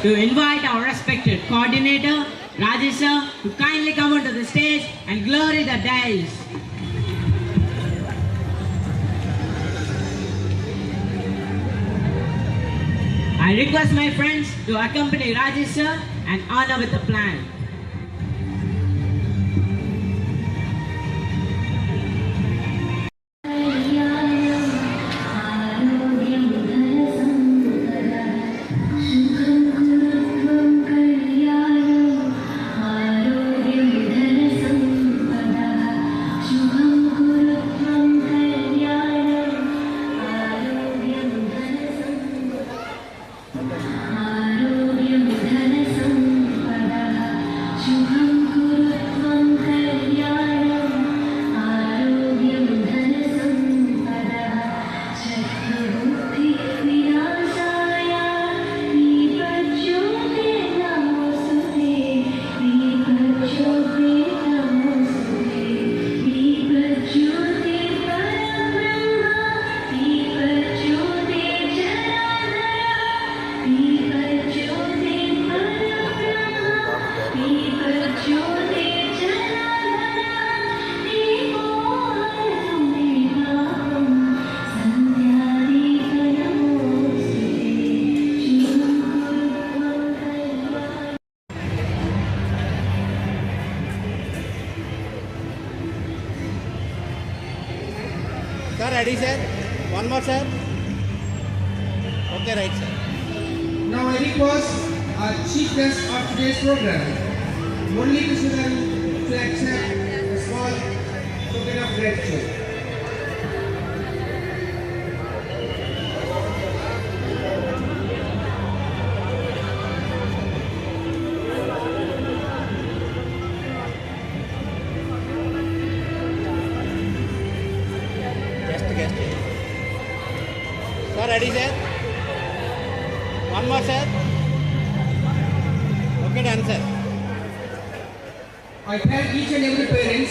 to invite our respected coordinator, Rajesh sir, to kindly come onto the stage and glory the dais. I request my friends to accompany Rajesh sir and honor with the plan. Sir, ready sir? One more sir? Okay, right sir. Now I request our chief guest of today's program, Murali Krishnan, to accept a small token of gratitude. Sir, ready sir? One more sir? Okay, done sir. I thank each and every parent.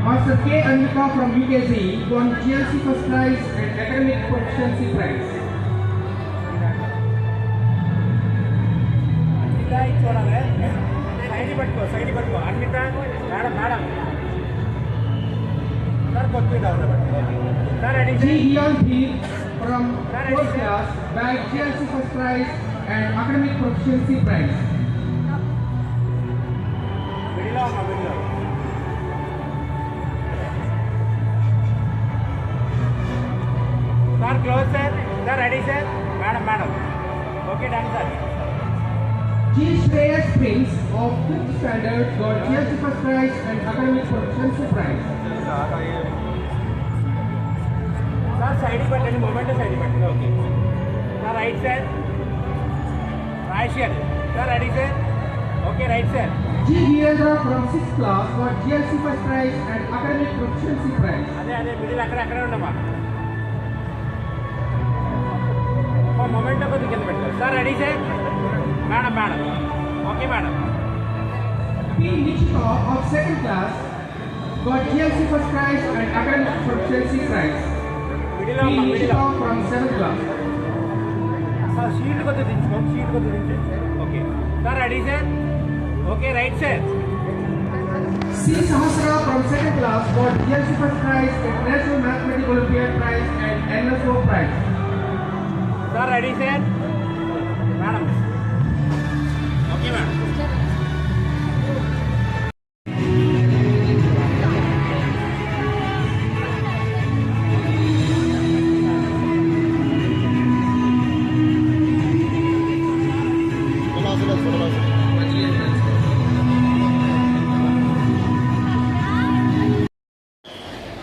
Master K. Anvika from UKZ won GLC first prize and academic proficiency prize. G. Leon P. from 4th class bagged GLC first prize and academic proficiency prize. Sir, close sir. Sir, ready sir? Madam. Okay, done sir. G. Shreyas Prince of 5th standard got GLC first prize and academic proficiency prize. Sir, side but any moment side but okay. Sir, right sir. Right sir. Sir, ready sir? Okay, right sir. G. Virendra from 6th class got GLC first prize and academic proficiency prize. అదే middle అక్కడ ఉండమా moment కొద్ది కింద పెట్టారు. Sir ready sir? Madam okay madam. P. Nichika of 2nd class got GLC first prize and academic proficiency prize. P. Nichika from 7th class. Sheet కొద్ది దించు. Okay sir ready sir? Okay right sir. C. Sahasra from 2nd class got GLC first prize, International Mathematical Olympiad prize and NSO prize. Sir, ready sir? Madam. Okay madam.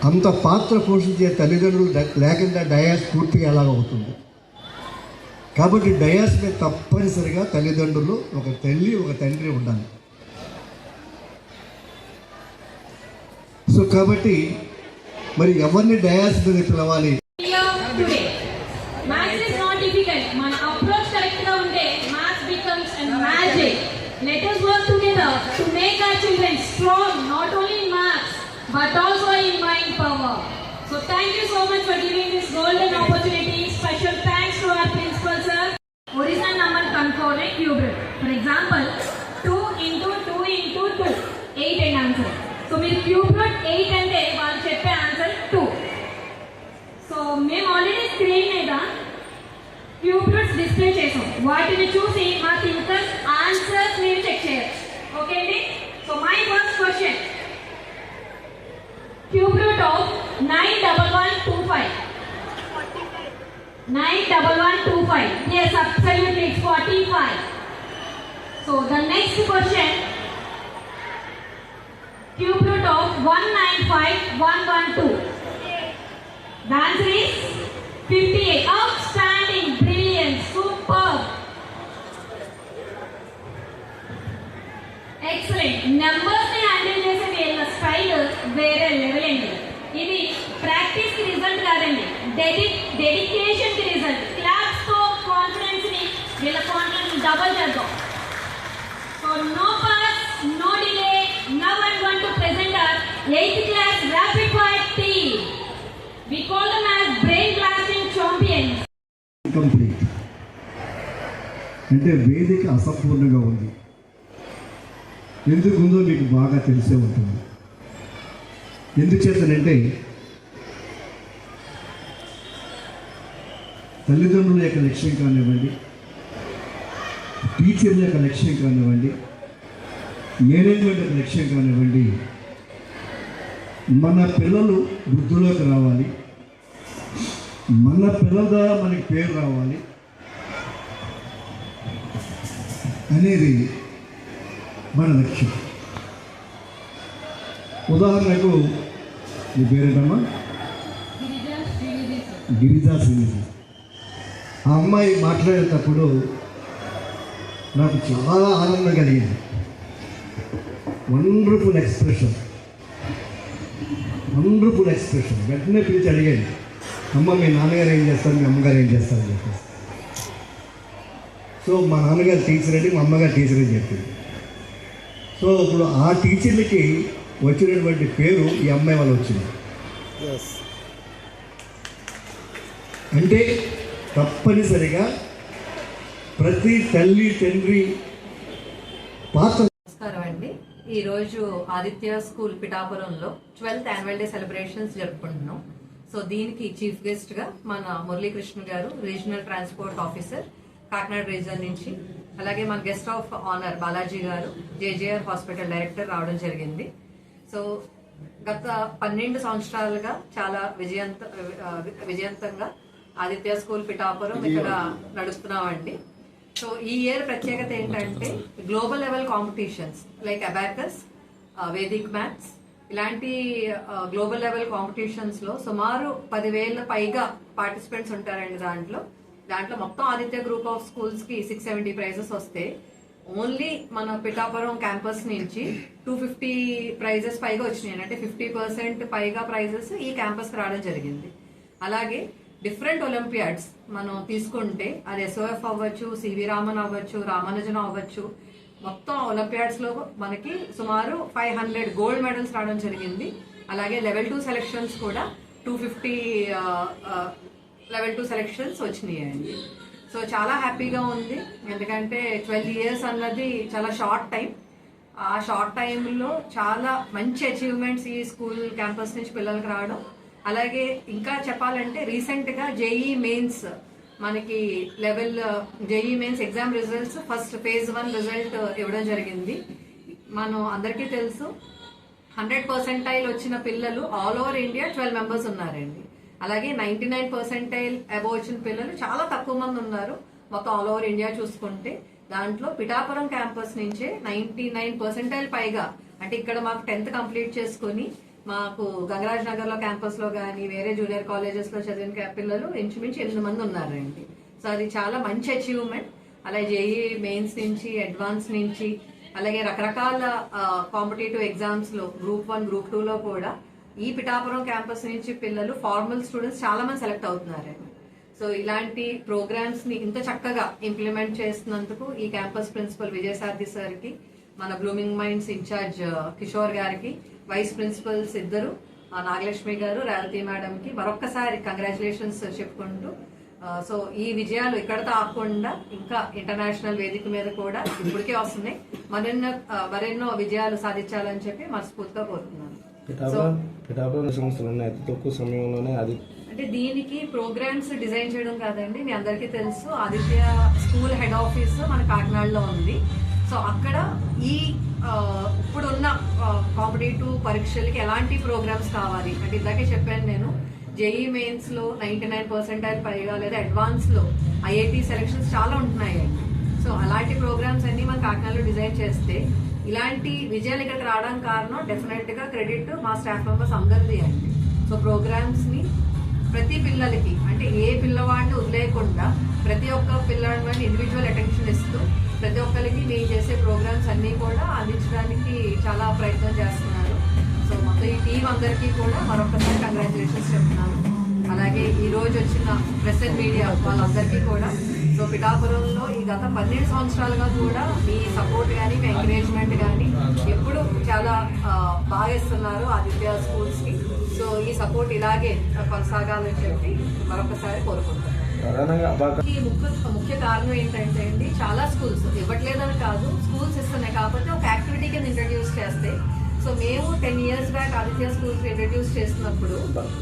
అంత పాత్ర పోషించే తల్లిదండ్రులు లేకుండా dais పూర్తిగా ఎలాగవుతుంది. కాబట్టి dais మీద తప్పనిసరిగా తల్లిదండ్రులు, ఒక తల్లి ఒక తండ్రి ఉండాలి. సో కాబట్టి మరి ఎవరిని డయాస్ మీద పిలవాలి? Let us work together to make our children strong, not only in maths, but also in mind power. So thank you so much for giving this golden opportunity. Special thanks to our principal sir. For example 2 into 2 into 2 8 and answer. So మీరు cube root 8 అంటే వాళ్ళు చెప్పే answer 2. So మేము already screen మీద cube roots display చేసాం. వాటిని చూసి మా థింకర్స్ ఆన్సర్స్ మీరు చెక్ చేయొచ్చు. ఓకే అండి. So my first question, cube root of 91125. 91125. Yes, absolutely, it's 45. So the next question, cube root of 195112. The answer is 58. Outstanding, brilliant, superb. Excellent. Numbers ని handle చేసే వీళ్ళ స్టైల్ వేరే level అండి. ఇది practice కి result కాదండి, dedication కి result. Claps తో కాన్ఫిడెన్స్ ని, వీళ్ళ కాన్ఫిడెన్స్ డబల్ చేద్దాం. So no pass, no delay. Now I want to present our 8th class rapid fire team. We call them as brain blasting champions. Complete అంటే వేదిక అసంపూర్ణంగా ఉంది. ఎందుకుందో మీకు బాగా తెలిసే ఉంటుంది. ఎందుచేతనంటే తల్లిదండ్రుల యొక్క లక్ష్యం కానివ్వండి, టీచర్ల యొక్క లక్ష్యం కానివ్వండి, మేనేజ్మెంట్ యొక్క లక్ష్యం కానివ్వండి, మన పిల్లలు వృద్ధిలోకి రావాలి, మన పిల్లల ద్వారా మనకి పేరు రావాలి అనేది మన లక్ష్యం. ఉదాహరణకు మీ పేరేంటమ్మా? గిరిజా శ్రీనిధి. ఆ అమ్మాయి మాట్లాడేటప్పుడు నాకు చాలా ఆనందం కలిగింది. Wonderful expression. వెంటనే పిలిచి అడిగాను, అమ్మ మీ నాన్నగారు ఏం చేస్తారు, మీ అమ్మగారు ఏం చేస్తారని చెప్పేసి. సో మా నాన్నగారు టీచర్ అని, మా అమ్మగారు టీచర్ అని చెప్పింది. సో ఇప్పుడు ఆ టీచర్లకి వచ్చినటువంటి పేరు ఈ అమ్మాయి వాళ్ళు వచ్చింది. అంటే తప్పనిసరిగా ప్రతి తల్లి తండ్రి పాత్ర. నమస్కారం అండి. ఈరోజు ఆదిత్య స్కూల్ పిఠాపురంలో 12th యాన్యువల్ డే సెలబ్రేషన్స్ జరుపుకుంటున్నాం. సో దీనికి చీఫ్ గెస్ట్ గా మన మురళీకృష్ణ గారు, regional transport officer Kakinada reason నుంచి, అలాగే మన గెస్ట్ ఆఫ్ ఆనర్ బాలాజీ గారు, జేజేఆర్ హాస్పిటల్ డైరెక్టర్ రావడం జరిగింది. సో గత 12 సంవత్సరాలుగా చాలా విజయవంతంగా ఆదిత్య స్కూల్ పిఠాపురం ఇక్కడ నడుస్తున్నామండి. సో ఈ ఇయర్ ప్రత్యేకత ఏంటంటే global level competitions like abacus, Vedic maths ఇలాంటి గ్లోబల్ లెవెల్ కాంపిటీషన్స్ లో సుమారు 10,000 పైగా పార్టిసిపెంట్స్ ఉంటారండి. దాంట్లో మొత్తం ఆదిత్య గ్రూప్ ఆఫ్ స్కూల్స్ కి 670 ప్రైజెస్ వస్తే ఓన్లీ మన పిఠాపురం క్యాంపస్ నుంచి 250 ప్రైజెస్ పైగా వచ్చినాయి. అంటే 50% పైగా ప్రైజెస్ ఈ క్యాంపస్ కి రావడం జరిగింది. అలాగే డిఫరెంట్ ఒలింపియాడ్స్ మనం తీసుకుంటే అది SOF అవ్వచ్చు, సివి రామన్ అవ్వచ్చు, రామానుజన్ అవ్వచ్చు, మొత్తం ఒలింపియాడ్స్ లో మనకి సుమారు 500 గోల్డ్ మెడల్స్ రావడం జరిగింది. అలాగే లెవెల్ 2 సెలెక్షన్స్ కూడా 250 లెవెల్ 2 సెలెక్షన్స్ వచ్చినాయండి. సో చాలా హ్యాపీగా ఉంది. ఎందుకంటే 12 years అన్నది చాలా షార్ట్ టైం. ఆ షార్ట్ టైంలో చాలా మంచి అచీవ్మెంట్స్ ఈ స్కూల్ క్యాంపస్ నుంచి పిల్లలకు రావడం. అలాగే ఇంకా చెప్పాలంటే రీసెంట్ గా జేఈ మెయిన్స్ మనకి JEE mains exam results first phase 1 result ఇవ్వడం జరిగింది. మనం అందరికీ తెలుసు 100% వచ్చిన పిల్లలు ఆల్ ఓవర్ ఇండియా 12 members ఉన్నారండి. అలాగే 99% అబోవ్ వచ్చిన పిల్లలు చాలా తక్కువ మంది ఉన్నారు మొత్తం ఆల్ ఓవర్ ఇండియా చూసుకుంటే. దాంట్లో పిఠాపురం క్యాంపస్ నుంచే 99% పైగా, అంటే ఇక్కడ మాకు 10th కంప్లీట్ చేసుకుని మాకు గంగరాజ్ నగర్ లో క్యాంపస్ లో కానీ వేరే జూనియర్ కాలేజెస్ లో చదివిన పిల్లలు ఇంచుమించు 8 మంది ఉన్నారండి. సో అది చాలా మంచి అచీవ్మెంట్. అలాగే జేఈ మెయిన్స్ నుంచి, అడ్వాన్స్ నుంచి, అలాగే రకరకాల కాంపిటేటివ్ ఎగ్జామ్స్ లో గ్రూప్ 1, గ్రూప్ 2 లో కూడా ఈ పిఠాపురం క్యాంపస్ నుంచి పిల్లలు ఫార్మల్ స్టూడెంట్స్ చాలా మంది సెలెక్ట్ అవుతున్నారండి. సో ఇలాంటి ప్రోగ్రామ్స్ ని ఇంత చక్కగా ఇంప్లిమెంట్ చేస్తున్నందుకు ఈ క్యాంపస్ ప్రిన్సిపల్ విజయసారథి సార్ కి, మన బ్లూమింగ్ మైండ్స్ ఇన్ఛార్జ్ కిషోర్ గారికి, వైస్ ప్రిన్సిపల్స్ ఇద్దరు నాగలక్ష్మి గారు, రేవతి మేడం కి మరొక్కసారి కంగ్రాచులేషన్స్ చెప్పుకుంటూ సో ఈ విజయాలు ఇక్కడ ఆగకుండా ఇంకా ఇంటర్నేషనల్ వేదిక మీద కూడా ఇప్పటికే వస్తున్నాయి. మరెన్నో విజయాలు సాధించాలని చెప్పి మనస్ఫూర్తిగా కోరుతున్నాను. పిఠాపురం సంస్థలు ఉన్నాయి, అతి తక్కువ సమయంలోనే అది అంటే దీనికి ప్రోగ్రామ్స్ డిజైన్ చేయడం కాదండి, మీ అందరికీ తెలుసు ఆదిత్య స్కూల్ హెడ్ ఆఫీస్ మన కాకినాడలో ఉంది. సో అక్కడ ఈ ఇప్పుడున్న కాంపిటేటివ్ పరీక్షలకి ఎలాంటి ప్రోగ్రామ్స్ కావాలి అంటే ఇందాకే చెప్పాను నేను, జేఈ మెయిన్స్లో 99% పైగా లేదా అడ్వాన్స్లో ఐఐటి సెలక్షన్స్ చాలా ఉంటున్నాయండి. సో అలాంటి ప్రోగ్రామ్స్ అన్ని మన కాకినాడలో డిజైన్ చేస్తే ఇలాంటి విజయాలు ఇక్కడికి రావడానికి కారణం డెఫినెట్గా క్రెడిట్ మా స్టాఫ్ మెంబర్స్ అందరిది అండి. సో ప్రోగ్రామ్స్ని ప్రతి పిల్లలకి అంటే ఏ పిల్లవాడిని వదిలేయకుండా ప్రతి ఒక్క పిల్లవాడిని ఇండివిజువల్ అటెన్షన్ ఇస్తూ ప్రతి ఒక్కరికి మేము చేసే ప్రోగ్రామ్స్ అన్నీ కూడా అందించడానికి చాలా ప్రయత్నం చేస్తున్నారు. సో మొత్తం ఈ టీం అందరికీ కూడా మరొకసారి కంగ్రాచులేషన్స్ చెప్తున్నాను. అలాగే ఈ రోజు వచ్చిన ప్రెస్ అండ్ మీడియా వాళ్ళందరికీ కూడా, సో పిఠాపురంలో ఈ గత 12 సంవత్సరాలుగా కూడా మీ సపోర్ట్ కానీ మీ ఎంకరేజ్మెంట్ కానీ ఎప్పుడు చాలా బాగా ఇస్తున్నారు ఆదిత్య స్కూల్స్కి. సో ఈ సపోర్ట్ ఇలాగే కొనసాగాలని చెప్పి మరొకసారి కోరుకుంటున్నాను. ఈ ముఖ్య కారణం ఏంటంటే అండి, చాలా స్కూల్స్ ఇవ్వట్లేదని కాదు, స్కూల్స్ ఇస్తున్నాయి కాకపోతే ఒక యాక్టివిటీ కింద ఇంట్రడ్యూస్ చేస్తే. సో మేము 10 years back Aditya schools introduce చేసినప్పుడు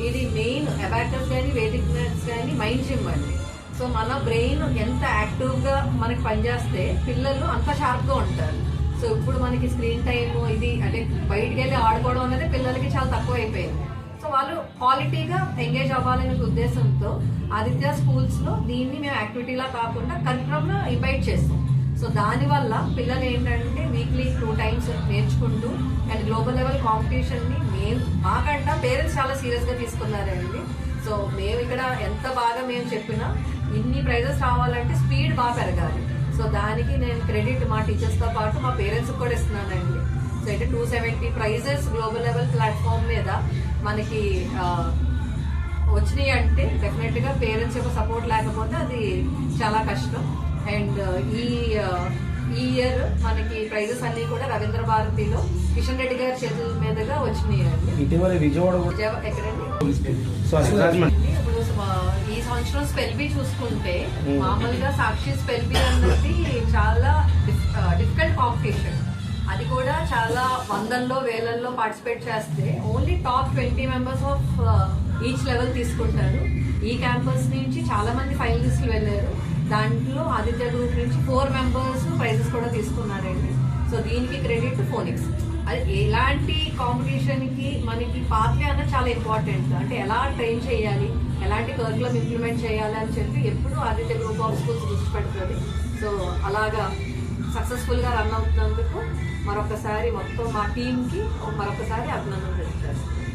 ఇది మెయిన్ అబాకస్ కానీ వేదిక్ మ్యాథ్స్ కానీ మైండ్ జిమ్ అండి. సో మన బ్రెయిన్ ఎంత యాక్టివ్గా మనకి పనిచేస్తే పిల్లలు అంత షార్ప్గా ఉంటారు. సో ఇప్పుడు మనకి స్క్రీన్ టైమ్ ఇది అంటే బయటికి వెళ్ళి ఆడుకోవడం అనేది పిల్లలకి చాలా తక్కువ అయిపోయింది. సో వాళ్ళు క్వాలిటీగా ఎంగేజ్ అవ్వాలనే ఉద్దేశంతో ఆదిత్య స్కూల్స్లో దీన్ని మేము యాక్టివిటీలా కాకుండా కరికులంలో ఇన్వైట్ చేస్తాం. సో దానివల్ల పిల్లలు ఏంటంటే వీక్లీ 2 times నేర్చుకుంటూ అండ్ గ్లోబల్ లెవెల్ కాంపిటీషన్ని మాకంట పేరెంట్స్ చాలా సీరియస్గా తీసుకున్నారండి. సో మేము ఇక్కడ ఎంత బాగా మేము చెప్పినా ఇన్ని ప్రైజెస్ రావాలంటే స్పీడ్ బాగా పెరగాలి. సో దానికి నేను క్రెడిట్ మా టీచర్స్తో పాటు మా పేరెంట్స్కి కూడా ఇస్తున్నానండి. సో అయితే 270 ప్రైజెస్ గ్లోబల్ లెవెల్ ప్లాట్ఫామ్ మీద మనకి వచ్చినాయి అంటే డెఫినెట్గా పేరెంట్స్ యొక్క సపోర్ట్ లేకపోతే అది చాలా కష్టం. అండ్ ఈ ఇయర్ మనకి ప్రైజెస్ అన్ని కూడా రవీంద్ర భారతిలో కిషన్ రెడ్డి గారి చేతుల మీదుగా వచ్చినాయి అండి. ఇటీవల విజయవాడ ఎక్కడండి ఇప్పుడు ఈ సంవత్సరం స్పెల్ బీ చూసుకుంటే మామూలుగా సాక్షి స్పెల్ బీ అన్నది చాలా డిఫికల్ట్ కాంపిటీషన్. అది కూడా చాలా వందల్లో వేలల్లో పార్టిసిపేట్ చేస్తే only top 20 members of each level తీసుకుంటారు. ఈ క్యాంపస్ నుంచి చాలా మంది ఫైనలిస్టులు వెళ్ళారు. దాంట్లో ఆదిత్య గ్రూప్ నుంచి 4 members ప్రైజెస్ కూడా తీసుకున్నారండి. సో దీనికి క్రెడిట్ ఫోనిక్స్. అది ఎలాంటి కాంపిటీషన్కి మనకి పాత్వే అన్నది చాలా ఇంపార్టెంట్. అంటే ఎలా ట్రైన్ చేయాలి, ఎలాంటి కరికులం ఇంప్లిమెంట్ చేయాలి అని చెప్పి ఎప్పుడు ఆదిత్య గ్రూప్ ఆఫ్ స్కూల్స్ దృష్టి పెడుతుంది. సో అలాగా సక్సెస్ఫుల్గా రన్ అవుతున్నందుకు మరొకసారి మొత్తం మా టీంకి మరొకసారి అభినందనలు తెలియజేస్తాను.